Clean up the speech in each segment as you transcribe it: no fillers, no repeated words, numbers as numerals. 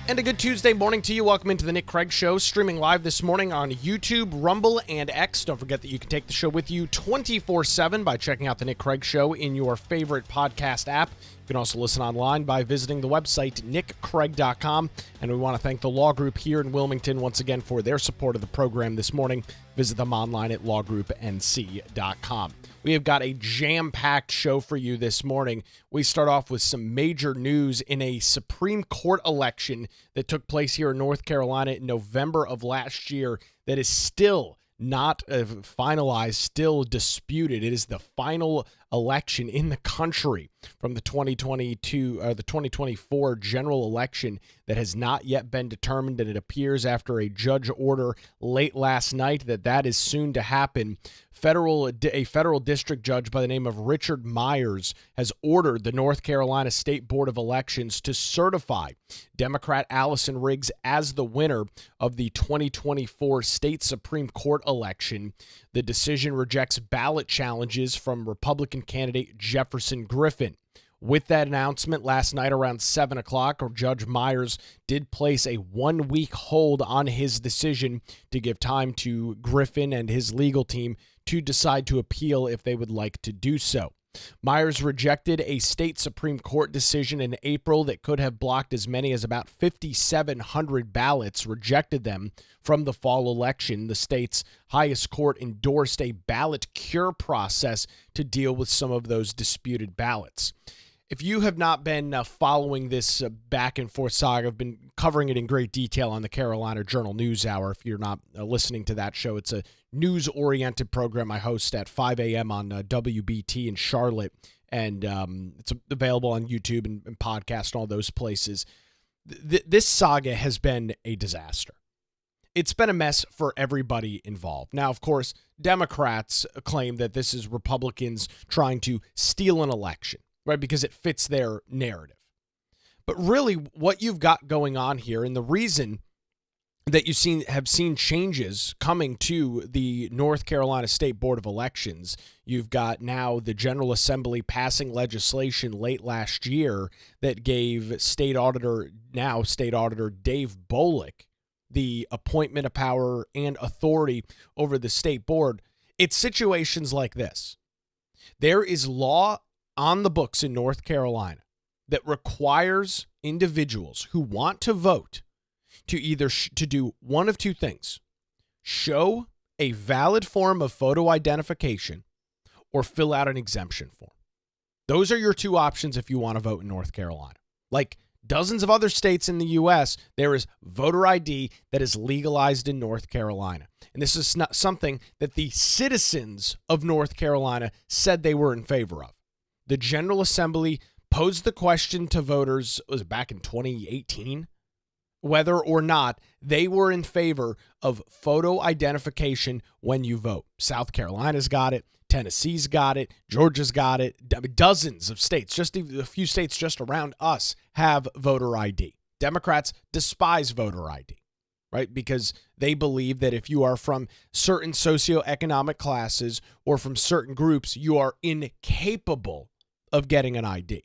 And a good Tuesday morning to you. Welcome into the Nick Craig Show, streaming live this morning on YouTube, Rumble, and X. Don't forget that you can take the show with you 24/7 by checking out the Nick Craig Show in your favorite podcast app. You can also listen online by visiting the website, nickcraig.com. And we want to thank the Law Group here in Wilmington once again for their support of the program this morning. Visit them online at lawgroupnc.com. We have got a jam-packed show for you this morning. We start off with some major news in a Supreme Court election that took place here in North Carolina in November of last year that is still not finalized, still disputed. It is the final election in the country from the 2024 general election that has not yet been determined, and it appears after a judge order late last night that is soon to happen. A federal district judge by the name of Richard Myers has ordered the North Carolina State Board of Elections to certify Democrat Allison Riggs as the winner of the 2024 state Supreme Court election. The decision rejects ballot challenges from Republican candidate Jefferson Griffin. With that announcement last night around 7 o'clock, Judge Myers did place a 1-week hold on his decision to give time to Griffin and his legal team to decide to appeal if they would like to do so. Myers rejected a state Supreme Court decision in April that could have blocked as many as about 5,700 ballots, rejected them from the fall election. The state's highest court endorsed a ballot cure process to deal with some of those disputed ballots. If you have not been following this back and forth saga, I've been covering it in great detail on the Carolina Journal News Hour. If you're not listening to that show, it's a news-oriented program I host at 5 a.m. on WBT in Charlotte, and it's available on YouTube and podcast and all those places. This saga has been a disaster. It's been a mess for everybody involved. Now, of course, Democrats claim that this is Republicans trying to steal an election, right, because it fits their narrative. But really, what you've got going on here, and the reason that have seen changes coming to the North Carolina State Board of Elections, you've got now the General Assembly passing legislation late last year that gave State Auditor Dave Bolick the appointment of power and authority over the state board. It's situations like this. There is law on the books in North Carolina that requires individuals who want to vote to either to do one of two things: show a valid form of photo identification or fill out an exemption form. Those are your two options if you want to vote in North Carolina. Like dozens of other states in the U.S., there is voter ID that is legalized in North Carolina. And this is not something that the citizens of North Carolina said they were in favor of. The General Assembly posed the question to voters, was it back in 2018, whether or not they were in favor of photo identification when you vote. South Carolina's got it. Tennessee's got it. Georgia's got it. Dozens of states, just a few states just around us, have voter ID. Democrats despise voter ID, right? Because they believe that if you are from certain socioeconomic classes or from certain groups, you are incapable of getting an ID.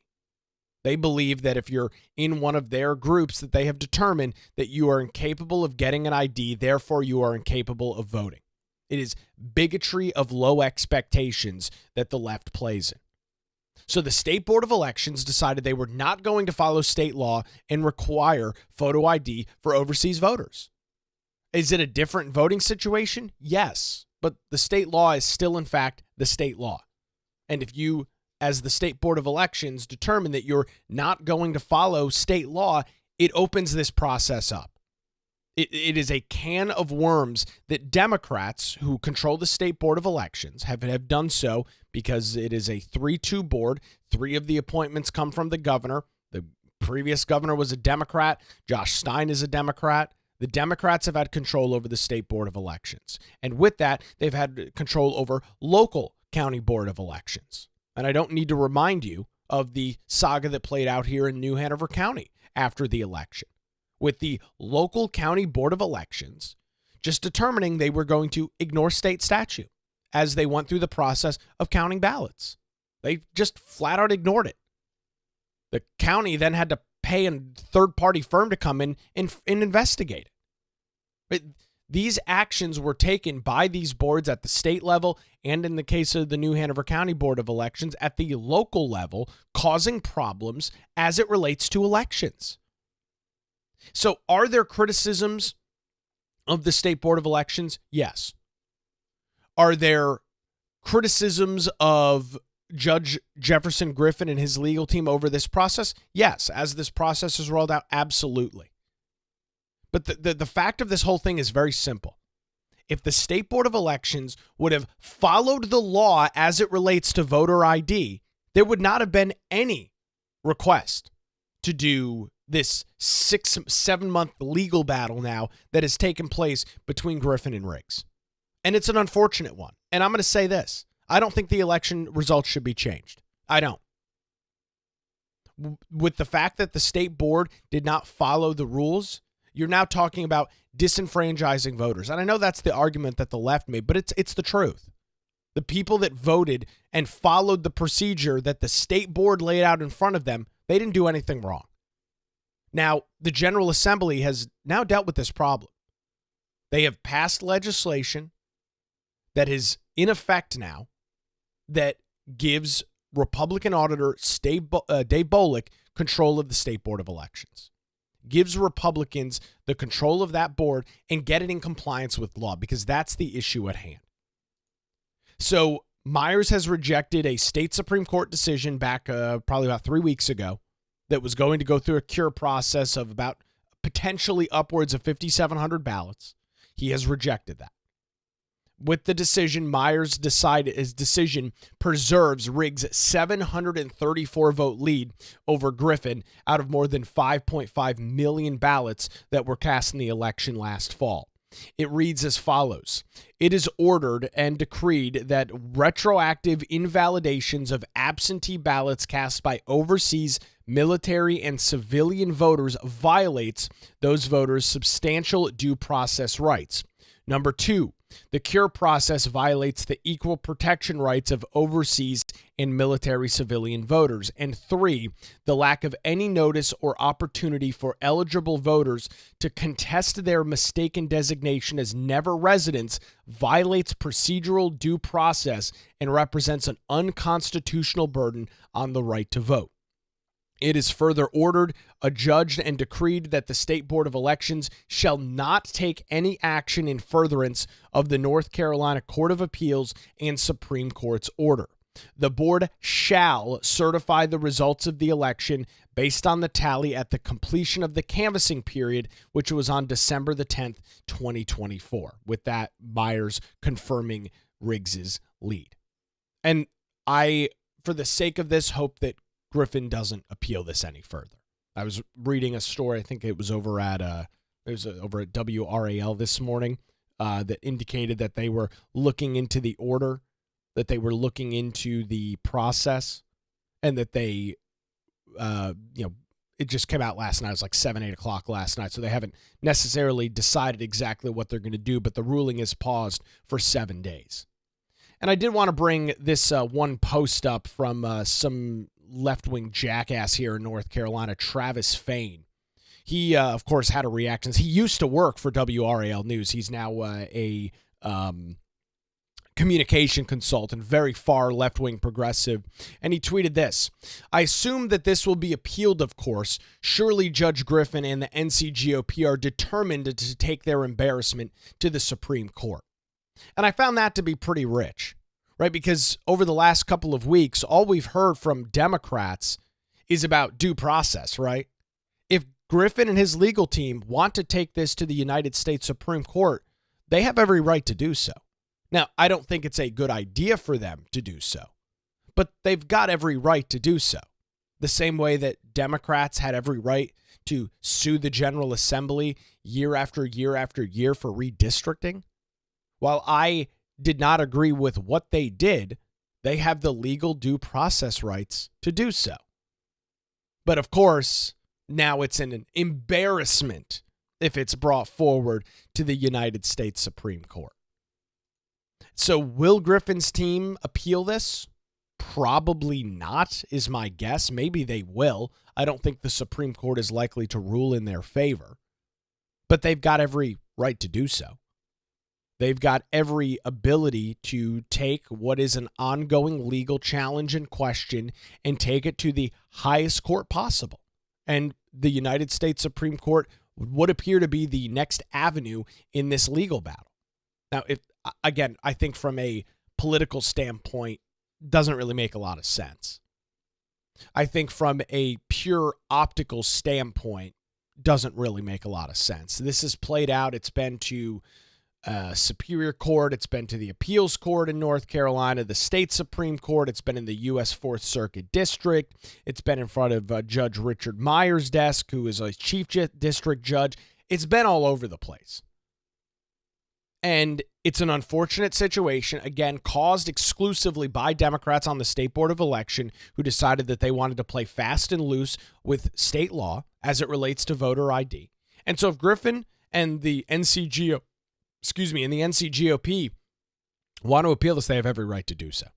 They believe that if you're in one of their groups, that they have determined that you are incapable of getting an ID, therefore you are incapable of voting. It is bigotry of low expectations that the left plays in. So the State Board of Elections decided they were not going to follow state law and require photo ID for overseas voters. Is it a different voting situation? Yes, but the state law is still, in fact, the state law. And if you, as the State Board of Elections, determine that you're not going to follow state law, it opens this process up. It is a can of worms that Democrats who control the State Board of Elections have done so because it is a 3-2 board. 3 of the appointments come from the governor. The previous governor was a Democrat. Josh Stein is a Democrat. The Democrats have had control over the State Board of Elections. And with that, they've had control over local county board of elections. And I don't need to remind you of the saga that played out here in New Hanover County after the election, with the local county board of elections just determining they were going to ignore state statute as they went through the process of counting ballots. They just flat out ignored it. The county then had to pay a third-party firm to come in and investigate it. But these actions were taken by these boards at the state level and, in the case of the New Hanover County Board of Elections, at the local level, causing problems as it relates to elections. So are there criticisms of the State Board of Elections? Yes. Are there criticisms of Judge Jefferson Griffin and his legal team over this process? Yes. As this process is rolled out, absolutely. But the fact of this whole thing is very simple. If the State Board of Elections would have followed the law as it relates to voter ID, there would not have been any request to do this 6-7 month legal battle now that has taken place between Griffin and Riggs. And it's an unfortunate one. And I'm going to say this. I don't think the election results should be changed. I don't. With the fact that the state board did not follow the rules, you're now talking about disenfranchising voters. And I know that's the argument that the left made, but it's the truth. The people that voted and followed the procedure that the state board laid out in front of them, they didn't do anything wrong. Now, the General Assembly has now dealt with this problem. They have passed legislation that is in effect now that gives Republican Auditor Dave Bolek control of the State Board of Elections. Gives Republicans the control of that board and get it in compliance with law, because that's the issue at hand. So Myers has rejected a state Supreme Court decision back probably about 3 weeks ago that was going to go through a cure process of about potentially upwards of 5,700 ballots. He has rejected that. With the decision, Myers decided his decision preserves Riggs' 734 vote lead over Griffin out of more than 5.5 million ballots that were cast in the election last fall. It reads as follows. It is ordered and decreed that retroactive invalidations of absentee ballots cast by overseas military and civilian voters violates those voters' substantial due process rights. Number 2, the cure process violates the equal protection rights of overseas and military civilian voters. And 3, the lack of any notice or opportunity for eligible voters to contest their mistaken designation as never residents violates procedural due process and represents an unconstitutional burden on the right to vote. It is further ordered, adjudged, and decreed that the State Board of Elections shall not take any action in furtherance of the North Carolina Court of Appeals and Supreme Court's order. The board shall certify the results of the election based on the tally at the completion of the canvassing period, which was on December the 10th, 2024. With that, Myers confirming Riggs's lead. And I, for the sake of this, hope that Griffin doesn't appeal this any further. I was reading a story, I think it was over at WRAL this morning, that indicated that they were looking into the order, that they were looking into the process, and that they, it just came out last night. It was like 7-8 o'clock last night, so they haven't necessarily decided exactly what they're going to do, but the ruling is paused for 7 days. And I did want to bring this one post up from some left-wing jackass here in North Carolina, Travis Fain. He, of course, had a reaction. He used to work for WRAL News. He's now a communication consultant, very far left-wing progressive. And he tweeted this: I assume that this will be appealed, of course. Surely Judge Griffin and the NCGOP are determined to take their embarrassment to the Supreme Court. And I found that to be pretty rich. Right, because over the last couple of weeks, all we've heard from Democrats is about due process, right? If Griffin and his legal team want to take this to the United States Supreme Court, they have every right to do so. Now, I don't think it's a good idea for them to do so, but they've got every right to do so. The same way that Democrats had every right to sue the General Assembly year after year after year for redistricting. While I did not agree with what they did, they have the legal due process rights to do so. But of course, now it's an embarrassment if it's brought forward to the United States Supreme Court. So will Griffin's team appeal this? Probably not, is my guess. Maybe they will. I don't think the Supreme Court is likely to rule in their favor, but they've got every right to do so. They've got every ability to take what is an ongoing legal challenge and question and take it to the highest court possible. And the United States Supreme Court would appear to be the next avenue in this legal battle. Now, I think from a political standpoint, doesn't really make a lot of sense. I think from a pure optical standpoint, doesn't really make a lot of sense. This has played out. It's been to Superior Court. It's been to the Appeals Court in North Carolina, the state Supreme Court. It's been in the U.S. Fourth Circuit District. It's been in front of Judge Richard Meyer's desk, who is a chief district judge. It's been all over the place. And it's an unfortunate situation, again, caused exclusively by Democrats on the State Board of Election, who decided that they wanted to play fast and loose with state law as it relates to voter ID. And so if Griffin and the NCGOP want to appeal this, they have every right to do so.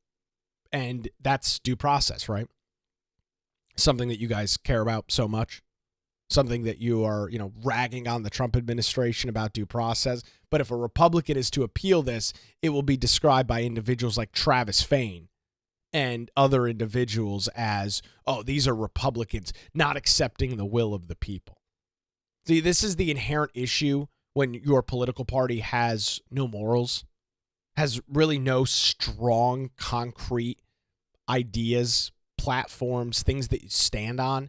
And that's due process, right? Something that you guys care about so much. Something that you are, ragging on the Trump administration about due process. But if a Republican is to appeal this, it will be described by individuals like Travis Fain and other individuals as, oh, these are Republicans not accepting the will of the people. See, this is the inherent issue when your political party has no morals, has really no strong, concrete ideas, platforms, things that you stand on.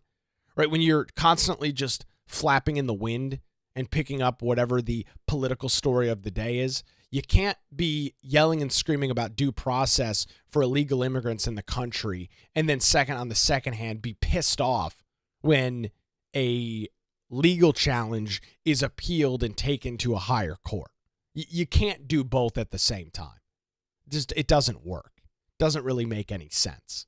Right, when you're constantly just flapping in the wind and picking up whatever the political story of the day is, you can't be yelling and screaming about due process for illegal immigrants in the country and then on the second hand, be pissed off when a legal challenge is appealed and taken to a higher court. You can't do both at the same time. It doesn't work. It doesn't really make any sense.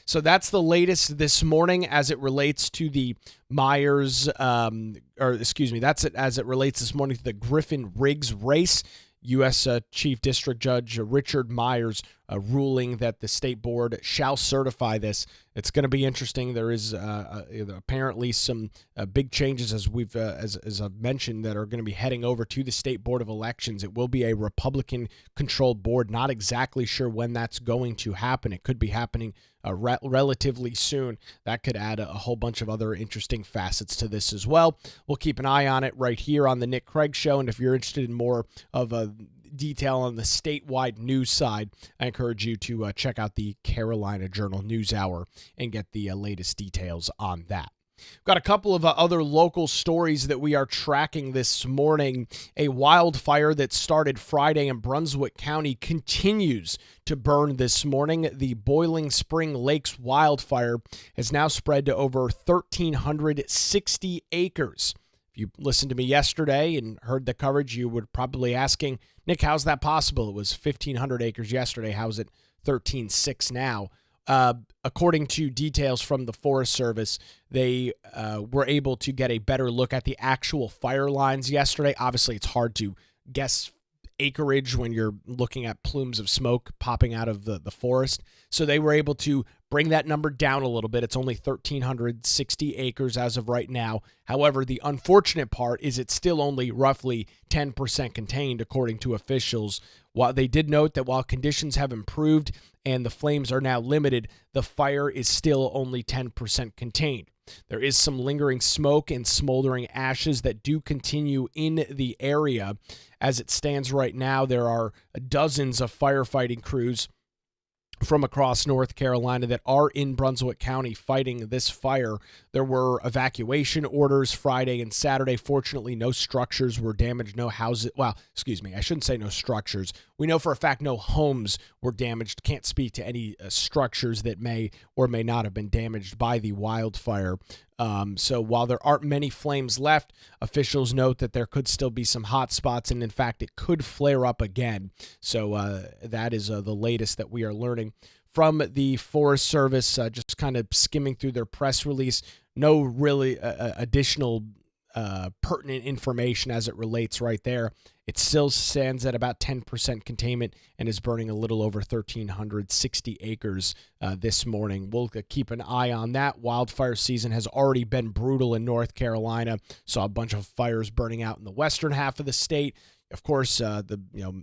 So that's the latest this morning as it relates to the Myers, that's it as it relates this morning to the Griffin-Riggs race. U.S. Chief District Judge Richard Myers ruling that the state board shall certify this. It's going to be interesting. There is apparently some big changes, as I've mentioned, that are going to be heading over to the State Board of Elections. It will be a Republican-controlled board. Not exactly sure when that's going to happen. It could be happening relatively soon. That could add a whole bunch of other interesting facets to this as well. We'll keep an eye on it right here on the Nick Craig Show. And if you're interested in more of a detail on the statewide news side, I encourage you to check out the Carolina Journal News Hour and get the latest details on that. We've got a couple of other local stories that we are tracking this morning. A wildfire that started Friday in Brunswick County continues to burn this morning. The Boiling Spring Lakes wildfire has now spread to over 1,360 acres. If you listened to me yesterday and heard the coverage, you would probably asking, Nick, how's that possible? It was 1,500 acres yesterday. How's it 13,600 now? According to details from the Forest Service, they were able to get a better look at the actual fire lines yesterday. Obviously, it's hard to guess acreage when you're looking at plumes of smoke popping out of the forest. So they were able to bring that number down a little bit. It's only 1,360 acres as of right now. However, the unfortunate part is it's still only roughly 10% contained, according to officials. While they did note that while conditions have improved and the flames are now limited, the fire is still only 10% contained. There is some lingering smoke and smoldering ashes that do continue in the area. As it stands right now, there are dozens of firefighting crews from across North Carolina that are in Brunswick County fighting this fire. There were evacuation orders Friday and Saturday. Fortunately, no structures were damaged, no houses. Well, excuse me, I shouldn't say no structures. We know for a fact no homes were damaged. Can't speak to any structures that may or may not have been damaged by the wildfire. So while there aren't many flames left, officials note that there could still be some hot spots, and in fact, it could flare up again. So that is the latest that we are learning from the Forest Service. Just kind of skimming through their press release. No really additional pertinent information as it relates right there. It still stands at about 10% containment and is burning a little over 1,360 acres this morning. We'll keep an eye on that. Wildfire season has already been brutal in North Carolina. Saw a bunch of fires burning out in the western half of the state. Of course, the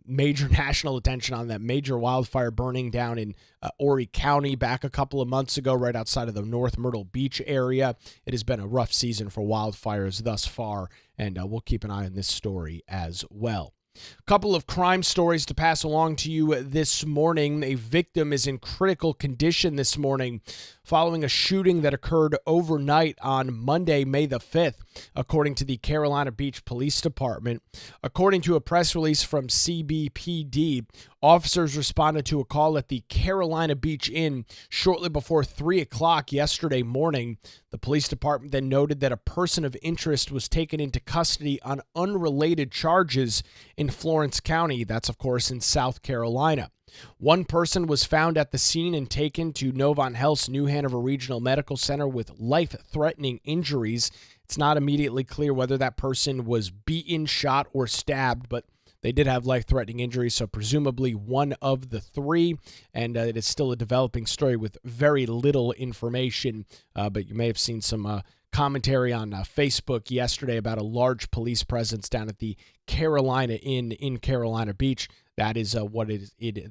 major national attention on that major wildfire burning down in Horry County back a couple of months ago, right outside of the North Myrtle Beach area. It has been a rough season for wildfires thus far, and we'll keep an eye on this story as well. A couple of crime stories to pass along to you this morning. A victim is in critical condition this morning following a shooting that occurred overnight on Monday, May the 5th, according to the Carolina Beach Police Department. According to a press release from CBPD, officers responded to a call at the Carolina Beach Inn shortly before 3 o'clock yesterday morning. The police department then noted that a person of interest was taken into custody on unrelated charges in Florence County. That's, of course, in South Carolina. One person was found at the scene and taken to Novant Health's New Hanover Regional Medical Center with life-threatening injuries. It's not immediately clear whether that person was beaten, shot, or stabbed, but they did have life-threatening injuries, so presumably one of the three, and it is still a developing story with very little information, but you may have seen some commentary on Facebook yesterday about a large police presence down at the Carolina Inn in Carolina Beach. That is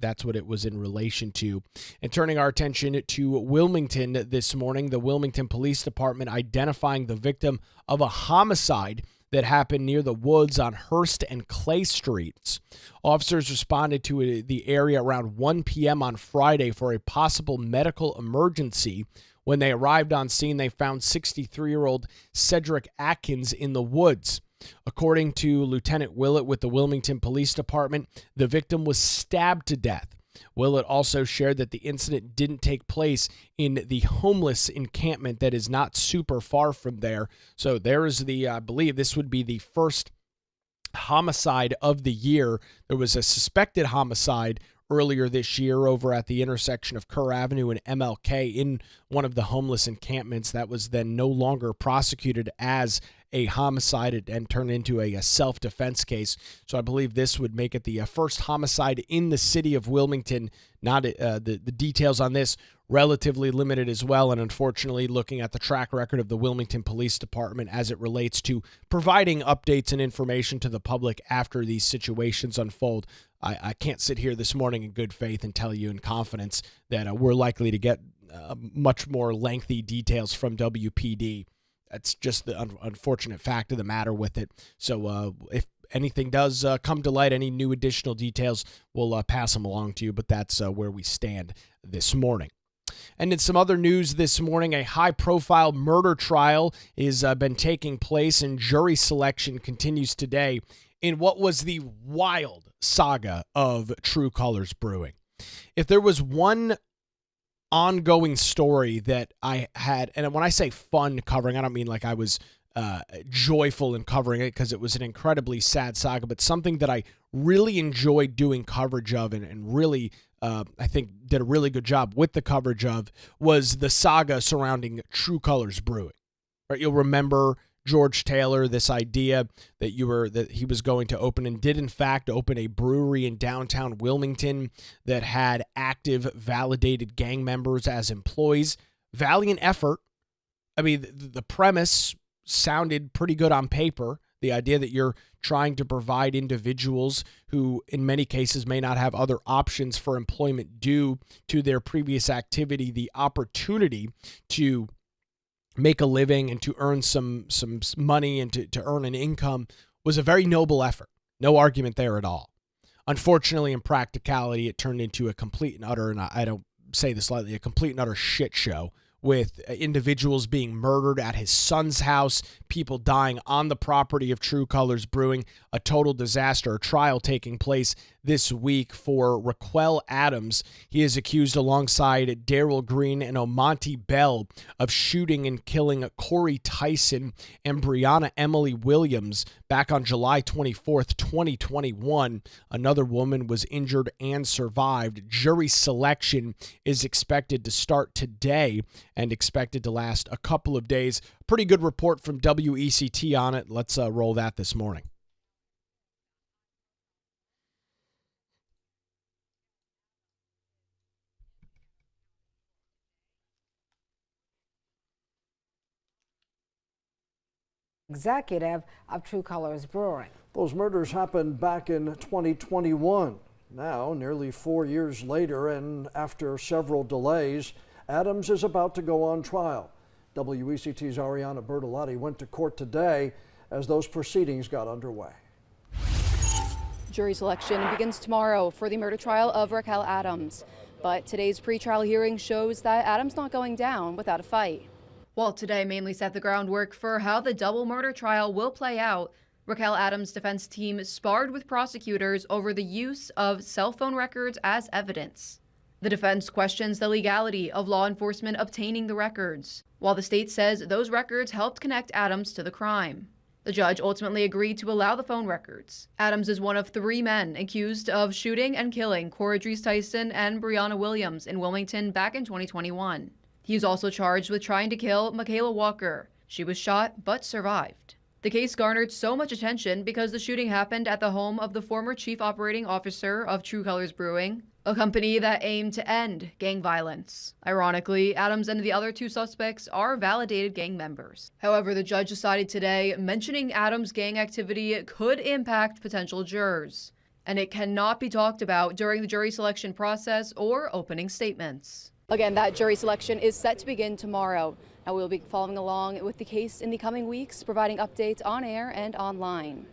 that's what it was in relation to. And turning our attention to Wilmington this morning, the Wilmington Police Department identifying the victim of a homicide that happened near the woods on Hurst and Clay Streets. Officers responded to the area around 1 p.m. on Friday for a possible medical emergency. When they arrived on scene, they found 63-year-old Cedric Atkins in the woods. According to Lieutenant Willett with the Wilmington Police Department, the victim was stabbed to death. Willett also shared that the incident didn't take place in the homeless encampment that is not super far from there. So there is I believe this would be the first homicide of the year. There was a suspected homicide earlier this year over at the intersection of Kerr Avenue and MLK in one of the homeless encampments that was then no longer prosecuted as a homicide and turned into a self-defense case. So I believe this would make it the first homicide in the city of Wilmington. Not the details on this relatively limited as well, and unfortunately looking at the track record of the Wilmington Police Department as it relates to providing updates and information to the public after these situations unfold, I can't sit here this morning in good faith and tell you in confidence that we're likely to get much more lengthy details from WPD. That's just the unfortunate fact of the matter with it. So if anything does come to light, any new additional details, we'll pass them along to you, but that's where we stand this morning. And in some other news this morning, a high-profile murder trial has been taking place, and jury selection continues today in what was the wild saga of True Colors Brewing. If there was one ongoing story that I had, and when I say fun covering, I don't mean like I was joyful in covering it because it was an incredibly sad saga, but something that I really enjoyed doing coverage of and really I think did a really good job with the coverage of was the saga surrounding True Colors Brewing. Right, you'll remember George Taylor, this idea that he was going to open and did in fact open a brewery in downtown Wilmington that had active, validated gang members as employees. Valiant effort. I mean, the premise sounded pretty good on paper. The idea that you're trying to provide individuals who in many cases may not have other options for employment due to their previous activity the opportunity to make a living and to earn some money and to earn an income was a very noble effort. No argument there at all. Unfortunately, in practicality, it turned into a complete and utter, and I don't say this lightly, a complete and utter shit show with individuals being murdered at his son's house, people dying on the property of True Colors Brewing, a total disaster, a trial taking place this week for Raquel Adams. He is accused alongside Daryl Green and Omonte Bell of shooting and killing Corey Tyson and Brianna Emily Williams back on July 24th, 2021. Another woman was injured and survived. Jury selection is expected to start today, and expected to last a couple of days. Pretty good report from WECT on it. Let's roll that this morning. Executive of True Colors Brewing. Those murders happened back in 2021. Now, nearly 4 years later, and after several delays, Adams is about to go on trial. WECT's Ariana Bertolotti went to court today as those proceedings got underway. Jury selection begins tomorrow for the murder trial of Raquel Adams. But today's pretrial hearing shows that Adams not going down without a fight. While today mainly set the groundwork for how the double murder trial will play out, Raquel Adams' defense team sparred with prosecutors over the use of cell phone records as evidence. The defense questions the legality of law enforcement obtaining the records, while the state says those records helped connect Adams to the crime. The judge ultimately agreed to allow the phone records. Adams is one of 3 men accused of shooting and killing Cora Dries Tyson and Breonna Williams in Wilmington back in 2021. He is also charged with trying to kill Michaela Walker. She was shot but survived. The case garnered so much attention because the shooting happened at the home of the former chief operating officer of True Colors Brewing, a company that aimed to end gang violence. Ironically, Adams and the other 2 suspects are validated gang members. However, the judge decided today mentioning Adams' gang activity could impact potential jurors, and it cannot be talked about during the jury selection process or opening statements. Again, that jury selection is set to begin tomorrow. Now we'll be following along with the case in the coming weeks, providing updates on air and online.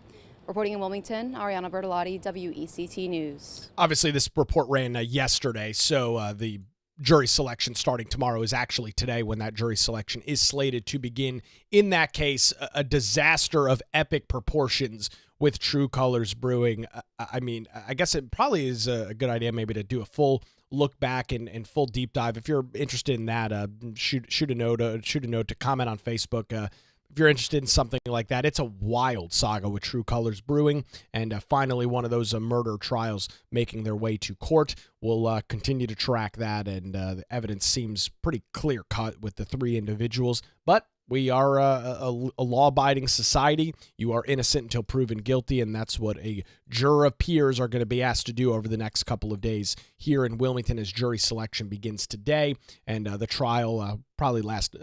Reporting in Wilmington, Ariana Bertolotti, WECT News. Obviously, this report ran yesterday, so the jury selection starting tomorrow is actually today when that jury selection is slated to begin. In that case, a disaster of epic proportions with True Colors Brewing. I mean, I guess it probably is a good idea maybe to do a full look back and full deep dive. If you're interested in that, shoot a note to comment on Facebook. If you're interested in something like that, it's a wild saga with True Colors Brewing, and finally one of those murder trials making their way to court. We'll continue to track that, and the evidence seems pretty clear-cut with the 3 individuals, but we are a law-abiding society. You are innocent until proven guilty, and that's what a juror of peers are going to be asked to do over the next couple of days here in Wilmington as jury selection begins today, and the trial probably last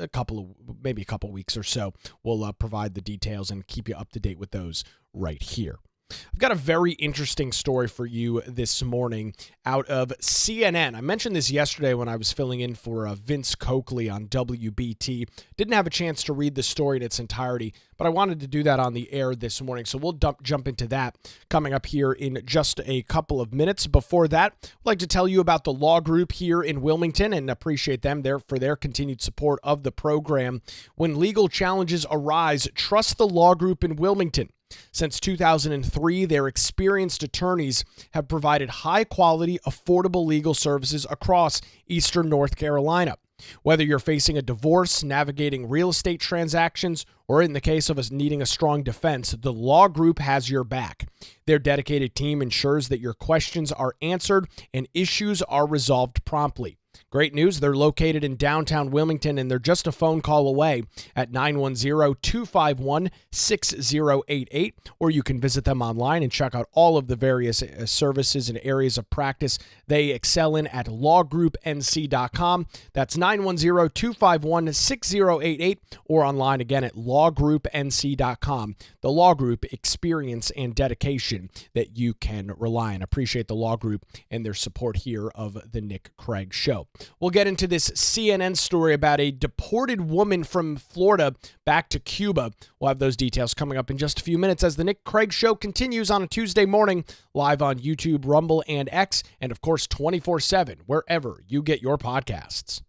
maybe a couple weeks or so. We'll provide the details and keep you up to date with those right here. I've got a very interesting story for you this morning out of CNN. I mentioned this yesterday when I was filling in for Vince Coakley on WBT. Didn't have a chance to read the story in its entirety, but I wanted to do that on the air this morning, so we'll jump into that coming up here in just a couple of minutes. Before that, I'd like to tell you about the Law Group here in Wilmington and appreciate them for their continued support of the program. When legal challenges arise, trust the Law Group in Wilmington. Since 2003, their experienced attorneys have provided high-quality, affordable legal services across eastern North Carolina. Whether you're facing a divorce, navigating real estate transactions, or in the case of us needing a strong defense, the Law Group has your back. Their dedicated team ensures that your questions are answered and issues are resolved promptly. Great news, they're located in downtown Wilmington, and they're just a phone call away at 910-251-6088, or you can visit them online and check out all of the various services and areas of practice they excel in at lawgroupnc.com. That's 910-251-6088, or online again at lawgroupnc.com. The Law Group, experience and dedication that you can rely on. Appreciate the Law Group and their support here of the Nick Craig Show. We'll get into this CNN story about a deported woman from Florida back to Cuba. We'll have those details coming up in just a few minutes as the Nick Craig Show continues on a Tuesday morning, live on YouTube, Rumble, and X, and of course 24/7, wherever you get your podcasts.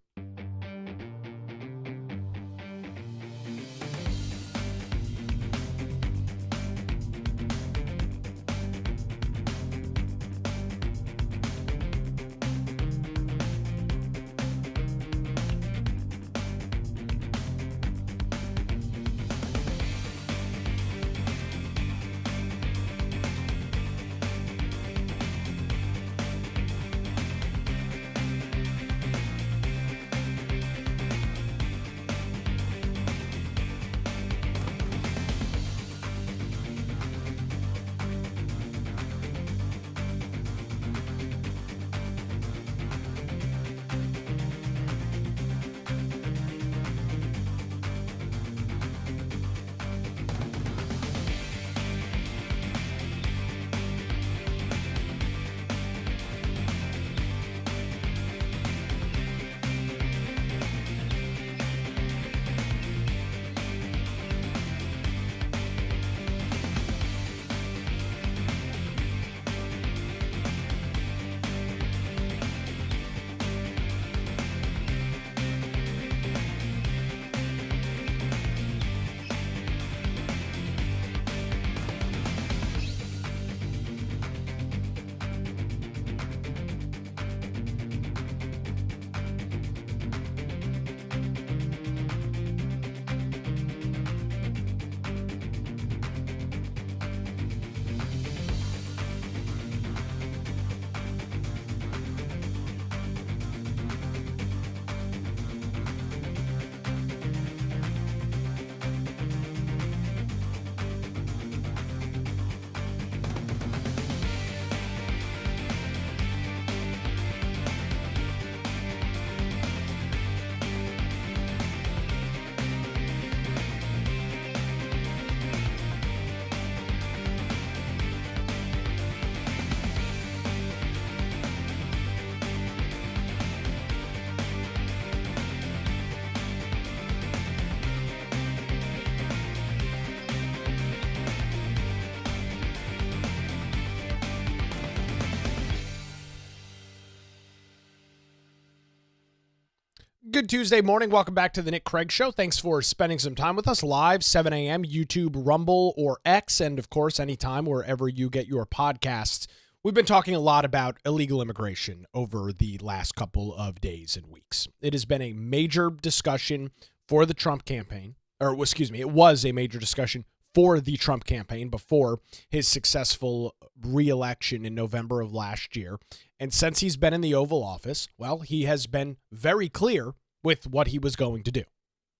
Good Tuesday morning. Welcome back to the Nick Craig Show. Thanks for spending some time with us live, 7 a.m., YouTube, Rumble, or X, and of course, anytime wherever you get your podcasts. We've been talking a lot about illegal immigration over the last couple of days and weeks. It has been a major discussion for the Trump campaign, or excuse me, it was a major discussion for the Trump campaign before his successful re-election in November of last year. And since he's been in the Oval Office, well, he has been very clear with what he was going to do.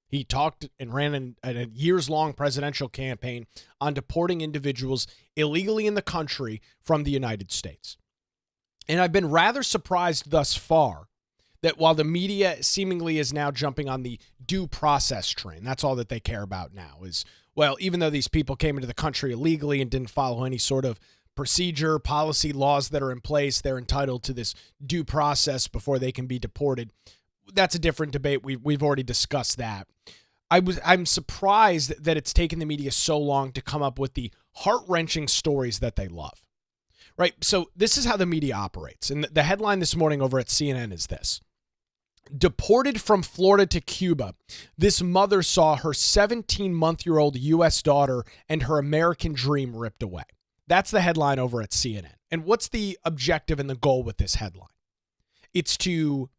He talked and ran a years-long presidential campaign on deporting individuals illegally in the country from the United States. And I've been rather surprised thus far that while the media seemingly is now jumping on the due process train, that's all that they care about now is, well, even though these people came into the country illegally and didn't follow any sort of procedure, policy, laws that are in place, they're entitled to this due process before they can be deported. That's a different debate. We've already discussed that. I'm surprised that it's taken the media so long to come up with the heart-wrenching stories that they love. Right? So this is how the media operates. And the headline this morning over at CNN is this. Deported from Florida to Cuba, this mother saw her 17-month-old U.S. daughter and her American dream ripped away. That's the headline over at CNN. And what's the objective and the goal with this headline? It's to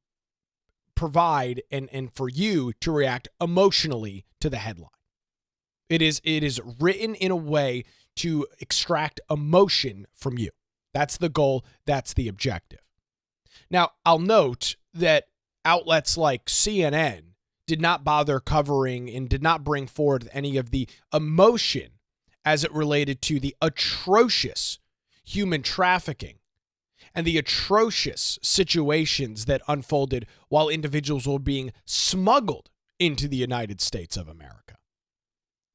provide and for you to react emotionally to the headline. It is written in a way to extract emotion from you. That's the goal. That's the objective. Now, I'll note that outlets like CNN did not bother covering and did not bring forward any of the emotion as it related to the atrocious human trafficking and the atrocious situations that unfolded while individuals were being smuggled into the United States of America.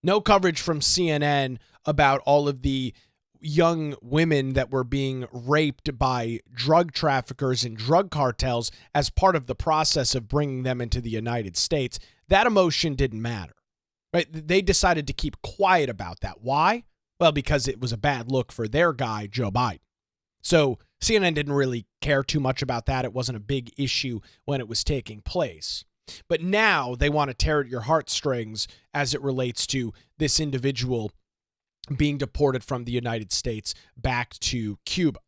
No coverage from CNN about all of the young women that were being raped by drug traffickers and drug cartels as part of the process of bringing them into the United States. That emotion didn't matter. Right? They decided to keep quiet about that. Why? Well, because it was a bad look for their guy, Joe Biden. So CNN didn't really care too much about that. It wasn't a big issue when it was taking place. But now they want to tear at your heartstrings as it relates to this individual being deported from the United States back to Cuba.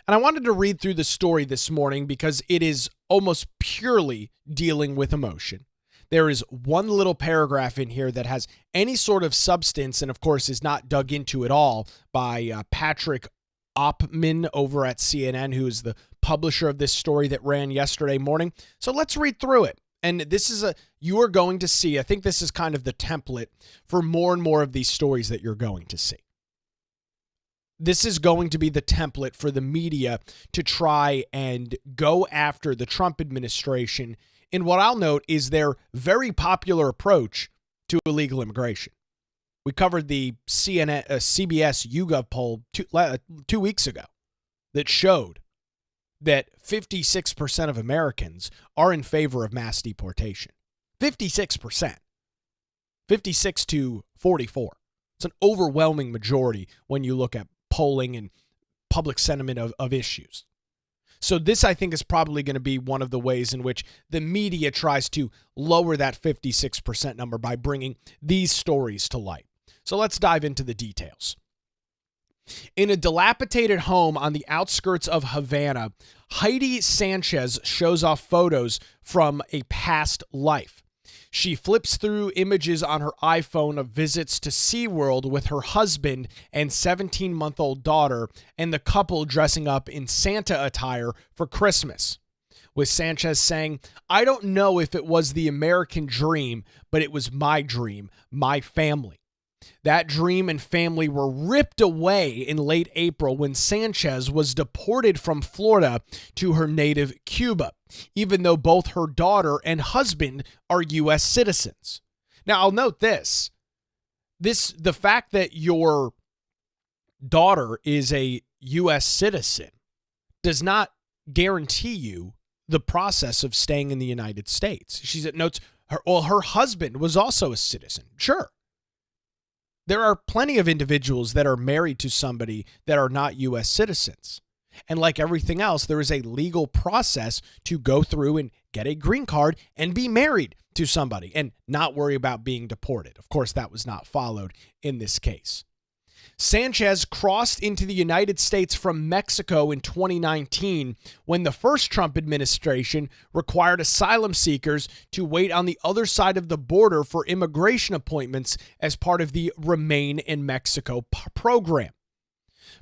And I wanted to read through the story this morning because it is almost purely dealing with emotion. There is one little paragraph in here that has any sort of substance and, of course, is not dug into at all by Patrick Oppman over at CNN, who is the publisher of this story that ran yesterday morning. So let's read through it. And this is you are going to see, I think this is kind of the template for more and more of these stories that you're going to see. This is going to be the template for the media to try and go after the Trump administration in what I'll note is their very popular approach to illegal immigration. We covered the CBS YouGov poll 2 weeks ago that showed that 56% of Americans are in favor of mass deportation. 56%. 56 to 44. It's an overwhelming majority when you look at polling and public sentiment of issues. So this, I think, is probably going to be one of the ways in which the media tries to lower that 56% number by bringing these stories to light. So let's dive into the details. In a dilapidated home on the outskirts of Havana, Heidi Sanchez shows off photos from a past life. She flips through images on her iPhone of visits to SeaWorld with her husband and 17-month-old daughter, and the couple dressing up in Santa attire for Christmas. With Sanchez saying, "I don't know if it was the American dream, but it was my dream, my family." That dream and family were ripped away in late April when Sanchez was deported from Florida to her native Cuba, even though both her daughter and husband are U.S. citizens. Now, I'll note this. The fact that your daughter is a U.S. citizen does not guarantee you the process of staying in the United States. She notes her husband was also a citizen. Sure. There are plenty of individuals that are married to somebody that are not U.S. citizens. And like everything else, there is a legal process to go through and get a green card and be married to somebody and not worry about being deported. Of course, that was not followed in this case. Sanchez crossed into the United States from Mexico in 2019 when the first Trump administration required asylum seekers to wait on the other side of the border for immigration appointments as part of the Remain in Mexico program.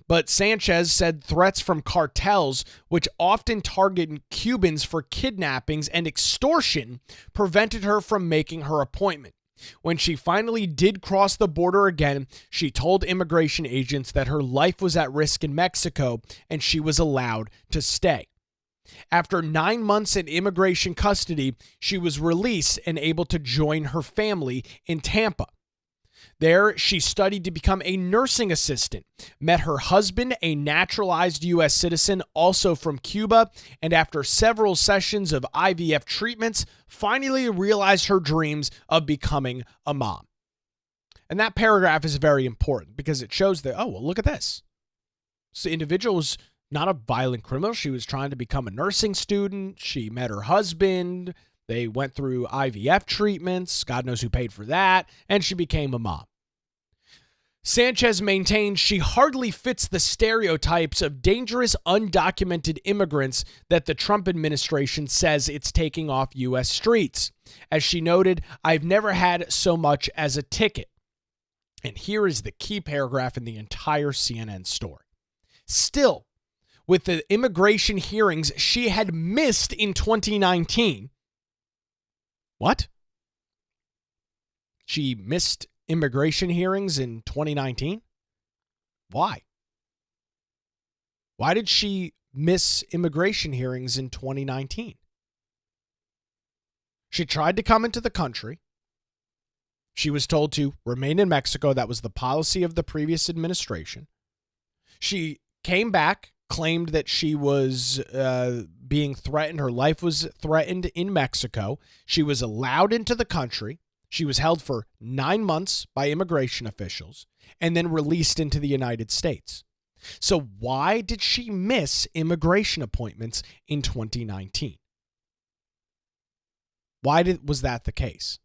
But Sanchez said threats from cartels, which often target Cubans for kidnappings and extortion, prevented her from making her appointment. When she finally did cross the border again, she told immigration agents that her life was at risk in Mexico and she was allowed to stay. After 9 months in immigration custody, she was released and able to join her family in Tampa. There, she studied to become a nursing assistant, met her husband, a naturalized U.S. citizen, also from Cuba, and after several sessions of IVF treatments, finally realized her dreams of becoming a mom. And that paragraph is very important because it shows that, oh, well, look at this. So the individual was not a violent criminal. She was trying to become a nursing student. She met her husband. They went through IVF treatments. God knows who paid for that. And she became a mom. Sanchez maintains she hardly fits the stereotypes of dangerous undocumented immigrants that the Trump administration says it's taking off U.S. streets. As she noted, "I've never had so much as a ticket." And here is the key paragraph in the entire CNN story. Still, with the immigration hearings she had missed in 2019. What? She missed immigration hearings in 2019? Why? Why did she miss immigration hearings in 2019? She tried to come into the country. She was told to remain in Mexico. That was the policy of the previous administration. She came back, claimed that she was being threatened. Her life was threatened in Mexico. She was allowed into the country. She was held for 9 months by immigration officials and then released into the United States. So why did she miss immigration appointments in 2019? Why was that the case?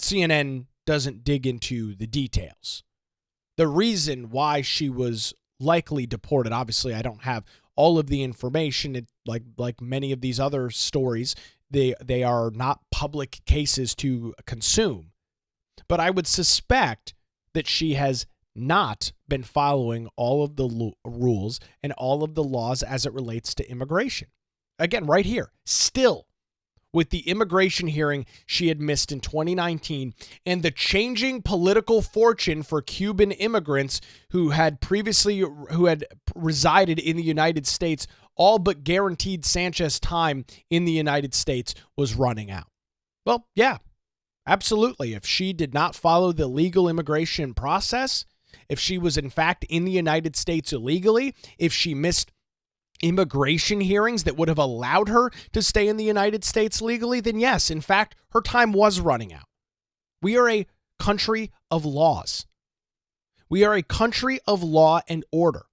CNN doesn't dig into the details. The reason why she was likely deported, obviously I don't have all of the information. Like many of these other stories, they are not public cases to consume. But I would suspect that she has not been following all of the rules and all of the laws as it relates to immigration. Again, right here, still with the immigration hearing she had missed in 2019 and the changing political fortune for Cuban immigrants who had resided in the United States, all but guaranteed Sanchez time in the United States was running out. Well, yeah, absolutely. If she did not follow the legal immigration process, if she was in fact in the United States illegally, if she missed immigration hearings that would have allowed her to stay in the United States legally, then yes, in fact, her time was running out. We are a country of laws. We are a country of law and order.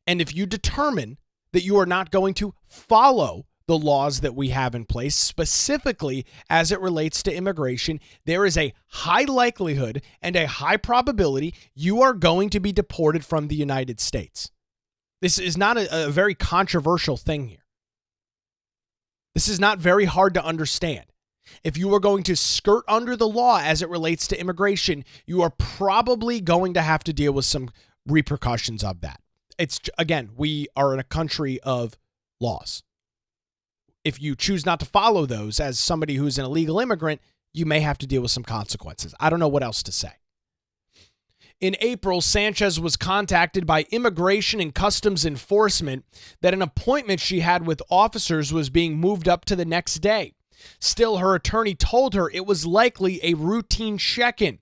And if you determine that you are not going to follow the laws that we have in place, specifically as it relates to immigration, there is a high likelihood and a high probability you are going to be deported from the United States. This is not a very controversial thing here. This is not very hard to understand. If you are going to skirt under the law as it relates to immigration, you are probably going to have to deal with some repercussions of that. Again, we are in a country of laws. If you choose not to follow those as somebody who's an illegal immigrant, you may have to deal with some consequences. I don't know what else to say. In April, Sanchez was contacted by Immigration and Customs Enforcement that an appointment she had with officers was being moved up to the next day. Still, her attorney told her it was likely a routine check-in.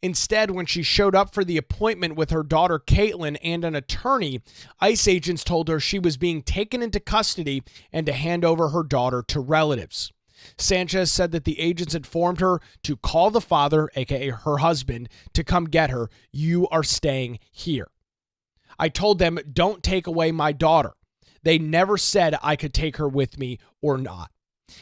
Instead, when she showed up for the appointment with her daughter Caitlin and an attorney, ICE agents told her she was being taken into custody and to hand over her daughter to relatives. Sanchez said that the agents informed her to call the father, aka her husband, to come get her. You are staying here. I told them, don't take away my daughter. They never said I could take her with me or not.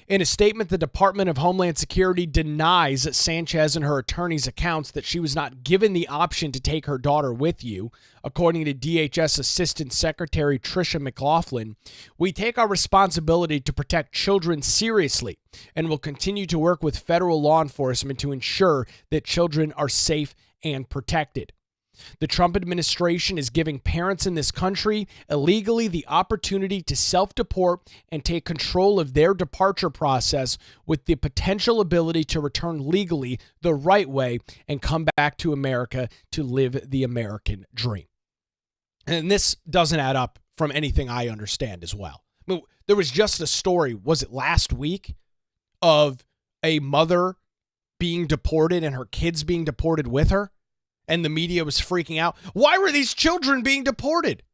In a statement, the Department of Homeland Security denies Sanchez and her attorney's accounts that she was not given the option to take her daughter with you. According to DHS Assistant Secretary Tricia McLaughlin, we take our responsibility to protect children seriously and will continue to work with federal law enforcement to ensure that children are safe and protected. The Trump administration is giving parents in this country illegally the opportunity to self-deport and take control of their departure process with the potential ability to return legally the right way and come back to America to live the American dream. And this doesn't add up from anything I understand as well. I mean, there was just a story, was it last week, of a mother being deported and her kids being deported with her? And the media was freaking out. Why were these children being deported?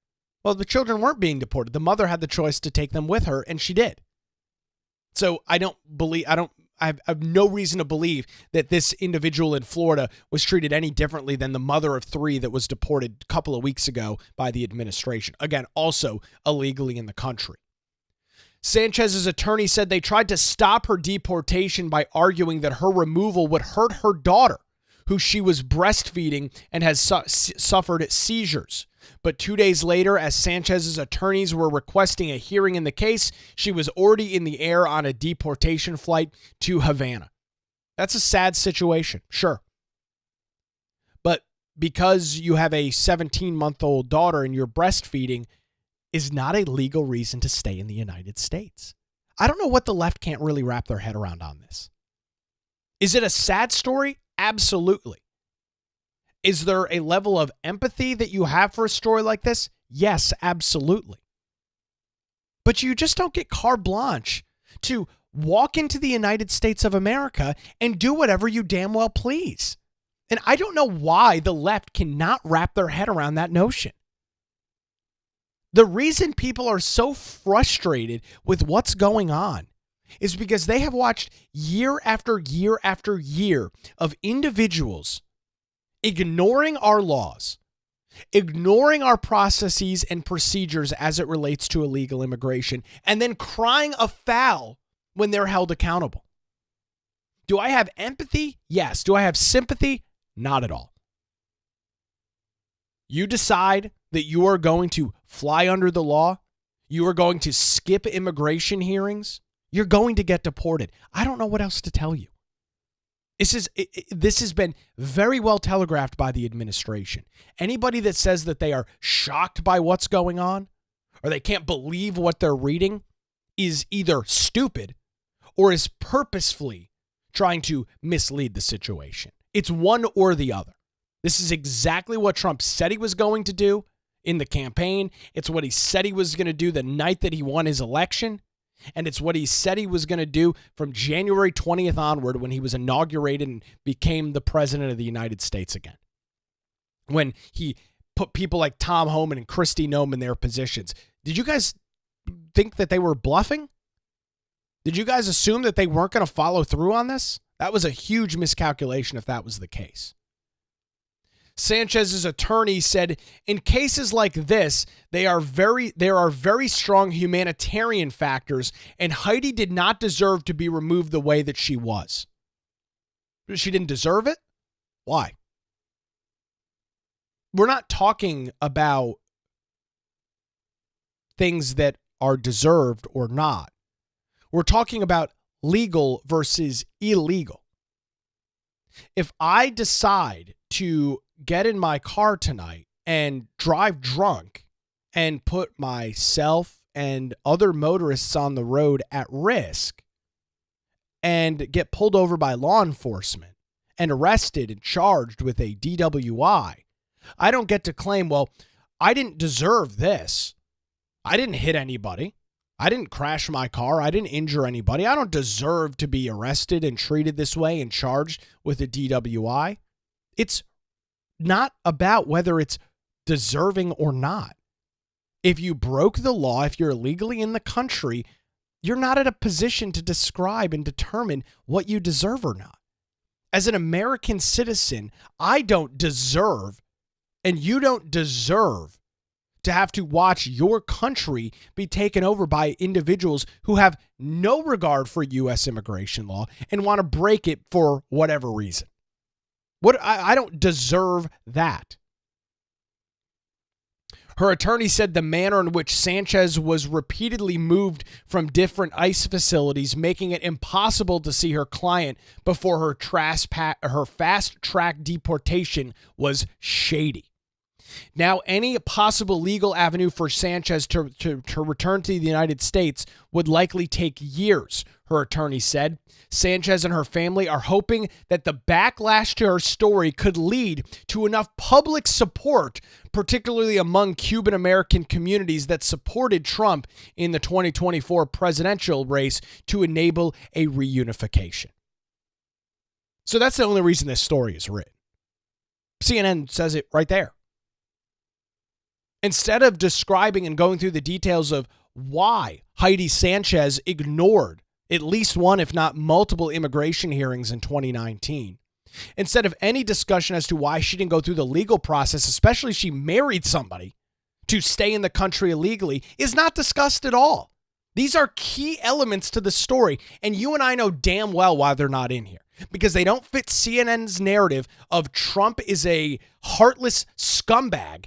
Well, the children weren't being deported. The mother had the choice to take them with her, and she did. So I have no reason to believe that this individual in Florida was treated any differently than the mother of 3 that was deported a couple of weeks ago by the administration. Again, also illegally in the country. Sanchez's attorney said they tried to stop her deportation by arguing that her removal would hurt her daughter, who she was breastfeeding and has suffered seizures. But 2 days later, as Sanchez's attorneys were requesting a hearing in the case, she was already in the air on a deportation flight to Havana. That's a sad situation, sure. But because you have a 17-month-old daughter and you're breastfeeding is not a legal reason to stay in the United States. I don't know what the left can't really wrap their head around on this. Is it a sad story? Absolutely. Is there a level of empathy that you have for a story like this? Yes, absolutely. But you just don't get carte blanche to walk into the United States of America and do whatever you damn well please. And I don't know why the left cannot wrap their head around that notion. The reason people are so frustrated with what's going on is because they have watched year after year after year of individuals ignoring our laws, ignoring our processes and procedures as it relates to illegal immigration, and then crying afoul when they're held accountable. Do I have empathy? Yes. Do I have sympathy? Not at all. You decide that you are going to fly under the law, you are going to skip immigration hearings, you're going to get deported. I don't know what else to tell you. This has been very well telegraphed by the administration. Anybody that says that they are shocked by what's going on or they can't believe what they're reading is either stupid or is purposefully trying to mislead the situation. It's one or the other. This is exactly what Trump said he was going to do in the campaign. It's what he said he was going to do the night that he won his election. And it's what he said he was going to do from January 20th onward when he was inaugurated and became the president of the United States again. When he put people like Tom Homan and Kristi Noem in their positions. Did you guys think that they were bluffing? Did you guys assume that they weren't going to follow through on this? That was a huge miscalculation if that was the case. Sanchez's attorney said, in cases like this, there are very strong humanitarian factors, and Heidi did not deserve to be removed the way that she was. She didn't deserve it? Why? We're not talking about things that are deserved or not. We're talking about legal versus illegal. If I decide to get in my car tonight and drive drunk and put myself and other motorists on the road at risk and get pulled over by law enforcement and arrested and charged with a DWI, I don't get to claim, well, I didn't deserve this. I didn't hit anybody. I didn't crash my car. I didn't injure anybody. I don't deserve to be arrested and treated this way and charged with a DWI. It's not about whether it's deserving or not. If you broke the law, if you're illegally in the country, you're not in a position to describe and determine what you deserve or not. As an American citizen, I don't deserve, and you don't deserve to have to watch your country be taken over by individuals who have no regard for U.S. immigration law and want to break it for whatever reason. I don't deserve that. Her attorney said the manner in which Sanchez was repeatedly moved from different ICE facilities, making it impossible to see her client before her fast-track deportation, was shady. Now, any possible legal avenue for Sanchez to return to the United States would likely take years, her attorney said. Sanchez and her family are hoping that the backlash to her story could lead to enough public support, particularly among Cuban American communities that supported Trump in the 2024 presidential race, to enable a reunification. So that's the only reason this story is written. CNN says it right there. Instead of describing and going through the details of why Heidi Sanchez ignored at least one, if not multiple, immigration hearings in 2019, instead of any discussion as to why she didn't go through the legal process, especially if she married somebody to stay in the country illegally, is not discussed at all. These are key elements to the story, and you and I know damn well why they're not in here, because they don't fit CNN's narrative of Trump is a heartless scumbag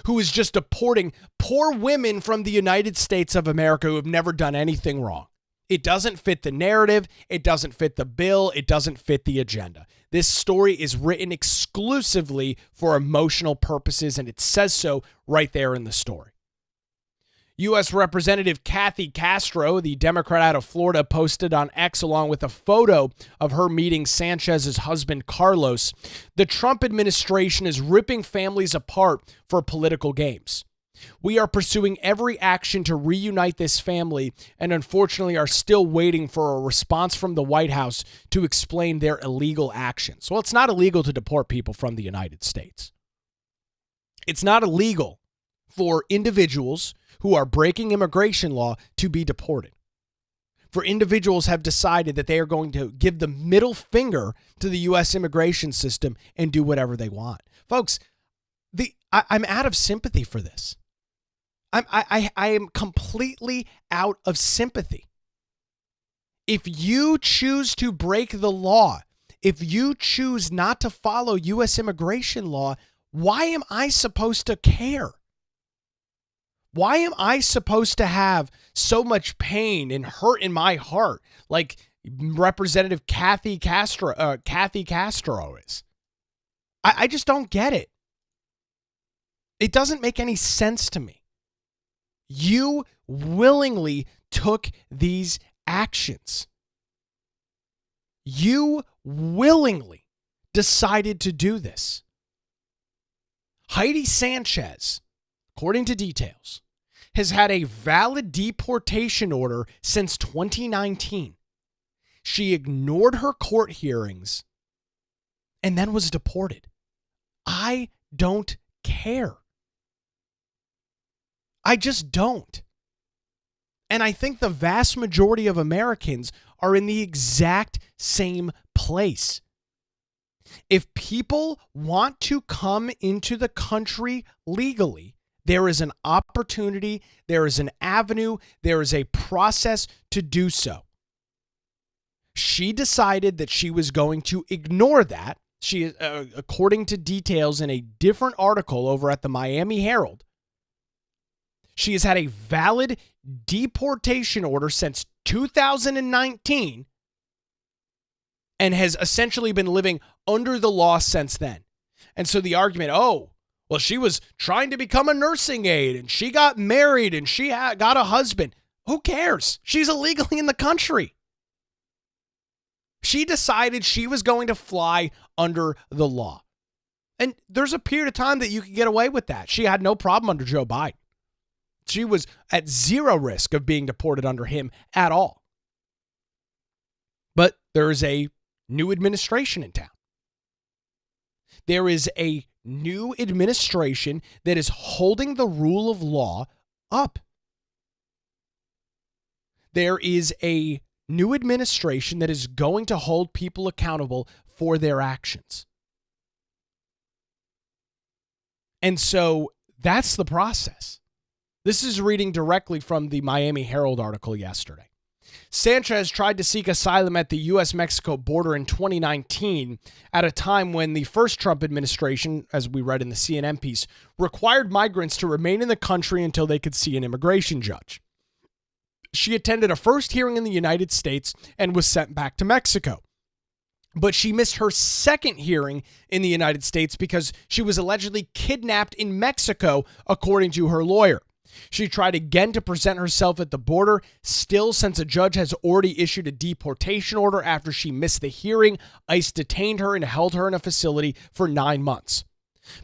who is just deporting poor women from the United States of America who have never done anything wrong. It doesn't fit the narrative. It doesn't fit the bill. It doesn't fit the agenda. This story is written exclusively for emotional purposes, and it says so right there in the story. U.S. Representative Kathy Castro, the Democrat out of Florida, posted on X along with a photo of her meeting Sanchez's husband, Carlos. The Trump administration is ripping families apart for political games. We are pursuing every action to reunite this family and unfortunately are still waiting for a response from the White House to explain their illegal actions. Well, it's not illegal to deport people from the United States. It's not illegal for individuals who are breaking immigration law to be deported. For individuals have decided that they are going to give the middle finger to the U.S. immigration system and do whatever they want. Folks, I'm out of sympathy for this. I am completely out of sympathy. If you choose to break the law, if you choose not to follow U.S. immigration law, why am I supposed to care? Why am I supposed to have so much pain and hurt in my heart like Representative Kathy Castro is? I just don't get it. It doesn't make any sense to me. You willingly took these actions. You willingly decided to do this. Heidi Sanchez, according to details, has had a valid deportation order since 2019. She ignored her court hearings and then was deported. I don't care. I just don't. And I think the vast majority of Americans are in the exact same place. If people want to come into the country legally, there is an opportunity, there is an avenue, there is a process to do so. She decided that she was going to ignore that. She, according to details in a different article over at the Miami Herald, she has had a valid deportation order since 2019 and has essentially been living under the law since then. And so the argument, well, she was trying to become a nursing aide and she got married and she got a husband. Who cares? She's illegally in the country. She decided she was going to fly under the law. And there's a period of time that you could get away with that. She had no problem under Joe Biden. She was at zero risk of being deported under him at all. But there is a new administration in town. There is a new administration that is holding the rule of law up. There is a new administration that is going to hold people accountable for their actions. And so That's the process. This is reading directly from the Miami Herald article yesterday. Sanchez tried to seek asylum at the U.S.-Mexico border in 2019 at a time when the first Trump administration, as we read in the CNN piece, required migrants to remain in the country until they could see an immigration judge. She attended a first hearing in the United States and was sent back to Mexico. But she missed her second hearing in the United States because she was allegedly kidnapped in Mexico, according to her lawyer. She tried again to present herself at the border, still since a judge has already issued a deportation order after she missed the hearing. ICE detained her and held her in a facility for 9 months.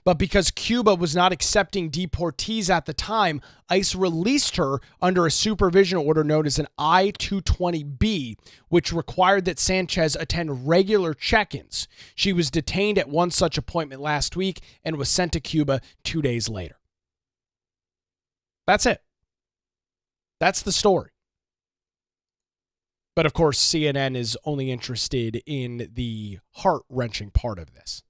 But because Cuba was not accepting deportees at the time, ICE released her under a supervision order known as an I-220B, which required that Sanchez attend regular check-ins. She was detained at one such appointment last week and was sent to Cuba 2 days later. That's it. That's the story. But of course, CNN is only interested in the heart-wrenching part of this.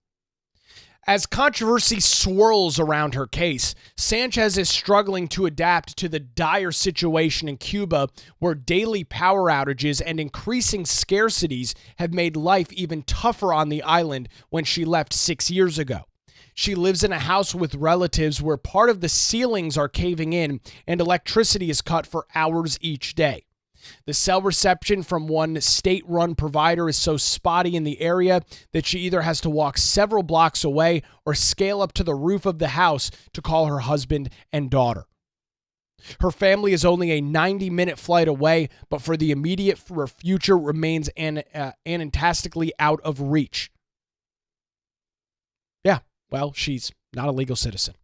As controversy swirls around her case, Sanchez is struggling to adapt to the dire situation in Cuba, where daily power outages and increasing scarcities have made life even tougher on the island when she left 6 years ago. She lives in a house with relatives where part of the ceilings are caving in and electricity is cut for hours each day. The cell reception from one state-run provider is so spotty in the area that she either has to walk several blocks away or scale up to the roof of the house to call her husband and daughter. Her family is only a 90-minute flight away, but for the immediate future remains fantastically out of reach. Yeah, well, she's not a legal citizen.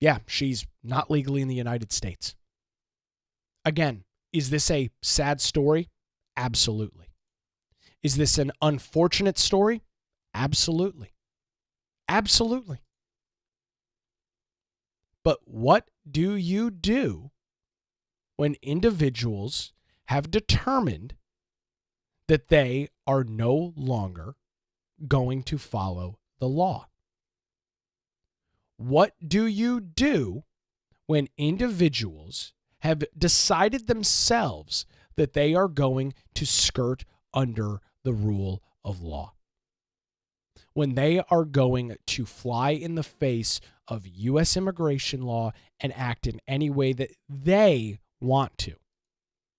Yeah, she's not legally in the United States. Again, is this a sad story? Absolutely. Is this an unfortunate story? Absolutely. Absolutely. But what do you do when individuals have determined that they are no longer going to follow the law? What do you do when individuals have decided themselves that they are going to skirt under the rule of law? When they are going to fly in the face of U.S. immigration law and act in any way that they want to.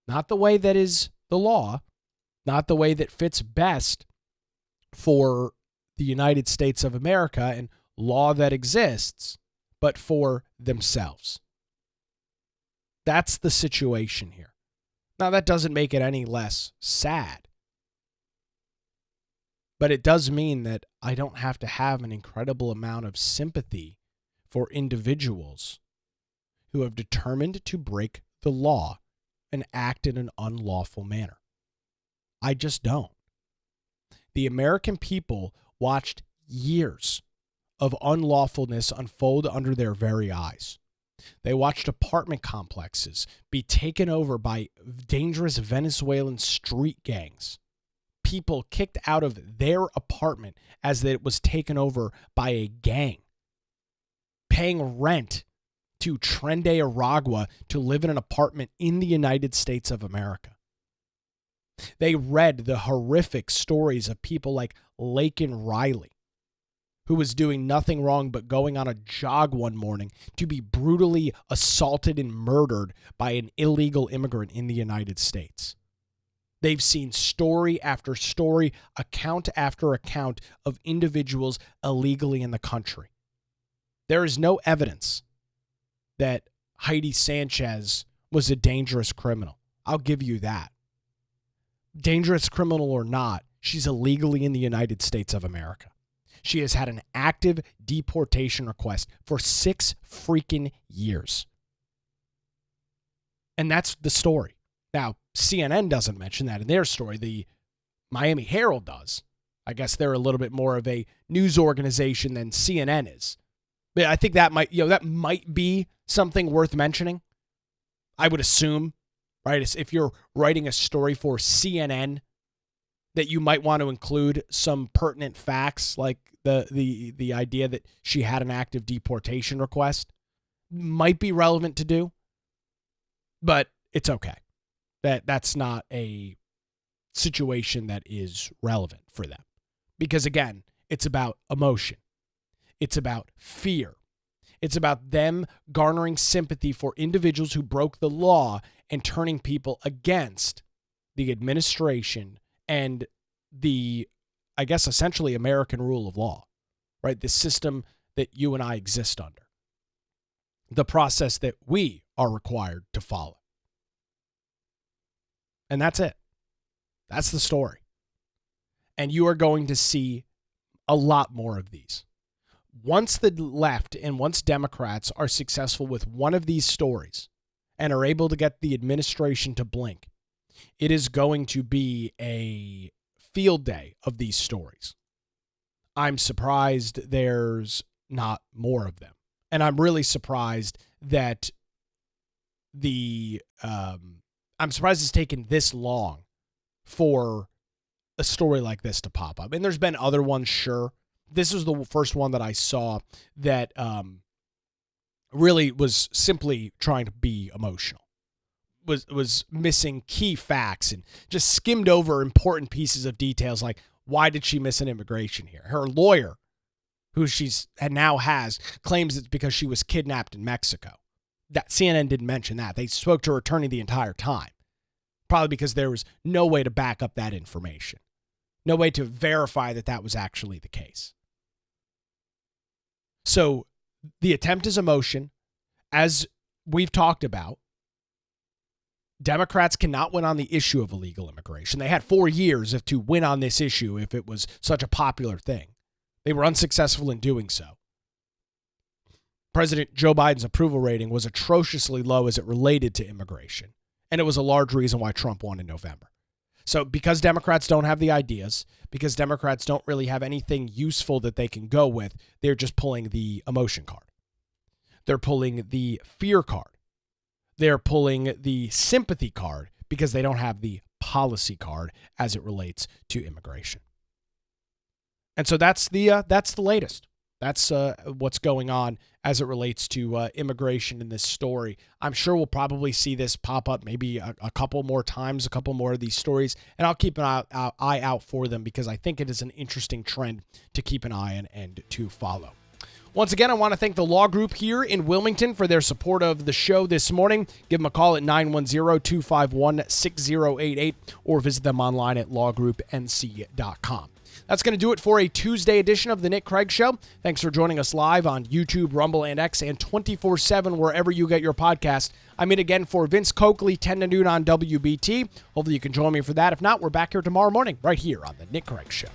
Not the way that is the law, not the way that fits best for the United States of America and law that exists, but for themselves. That's the situation here. Now, that doesn't make it any less sad. But it does mean that I don't have to have an incredible amount of sympathy for individuals who have determined to break the law and act in an unlawful manner. I just don't. The American people watched years of unlawfulness unfold under their very eyes. They watched apartment complexes be taken over by dangerous Venezuelan street gangs. People kicked out of their apartment as it was taken over by a gang. Paying rent to Trende Aragua to live in an apartment in the United States of America. They read the horrific stories of people like Laken Riley, who was doing nothing wrong but going on a jog one morning to be brutally assaulted and murdered by an illegal immigrant in the United States. They've seen story after story, account after account of individuals illegally in the country. There is no evidence that Heidi Sanchez was a dangerous criminal. I'll give you that. Dangerous criminal or not, she's illegally in the United States of America. She has had an active deportation request for 6 freaking years. And that's the story. Now, CNN doesn't mention that in their story. The Miami Herald does. I guess they're a little bit more of a news organization than CNN is. But I think that might be something worth mentioning. I would assume, right? If you're writing a story for CNN, that you might want to include some pertinent facts like the idea that she had an active deportation request. might be relevant to do, but it's okay. That's not a situation that is relevant for them. Because again, it's about emotion. It's about fear. It's about them garnering sympathy for individuals who broke the law and turning people against the administration and the, I guess, essentially American rule of law, right? The system that you and I exist under. The process that we are required to follow. And that's it. That's the story. And you are going to see a lot more of these. Once the left and once Democrats are successful with one of these stories and are able to get the administration to blink, it is going to be a field day of these stories. I'm surprised there's not more of them. And I'm really surprised that I'm surprised it's taken this long for a story like this to pop up. And there's been other ones, sure. This was the first one that I saw that really was simply trying to be emotional. Was missing key facts and just skimmed over important pieces of details like, why did she miss an immigration here? Her lawyer, who now has, claims it's because she was kidnapped in Mexico. That CNN didn't mention that. They spoke to her attorney the entire time. Probably because there was no way to back up that information. No way to verify that that was actually the case. So the attempt is emotion. As we've talked about, Democrats cannot win on the issue of illegal immigration. They had 4 years to win on this issue if it was such a popular thing. They were unsuccessful in doing so. President Joe Biden's approval rating was atrociously low as it related to immigration. And it was a large reason why Trump won in November. So because Democrats don't have the ideas, because Democrats don't really have anything useful that they can go with, they're just pulling the emotion card. They're pulling the fear card. They're pulling the sympathy card because they don't have the policy card as it relates to immigration. And so that's the latest. That's what's going on as it relates to immigration in this story. I'm sure we'll probably see this pop up maybe a couple more times, a couple more of these stories, and I'll keep an eye out for them because I think it is an interesting trend to keep an eye on and to follow. Once again, I want to thank the Law Group here in Wilmington for their support of the show this morning. Give them a call at 910-251-6088 or visit them online at lawgroupnc.com. That's going to do it for a Tuesday edition of The Nick Craig Show. Thanks for joining us live on YouTube, Rumble, and X, and 24/7 wherever you get your podcast. I'm in again for Vince Coakley, 10 to noon on WBT. Hopefully you can join me for that. If not, we're back here tomorrow morning right here on The Nick Craig Show.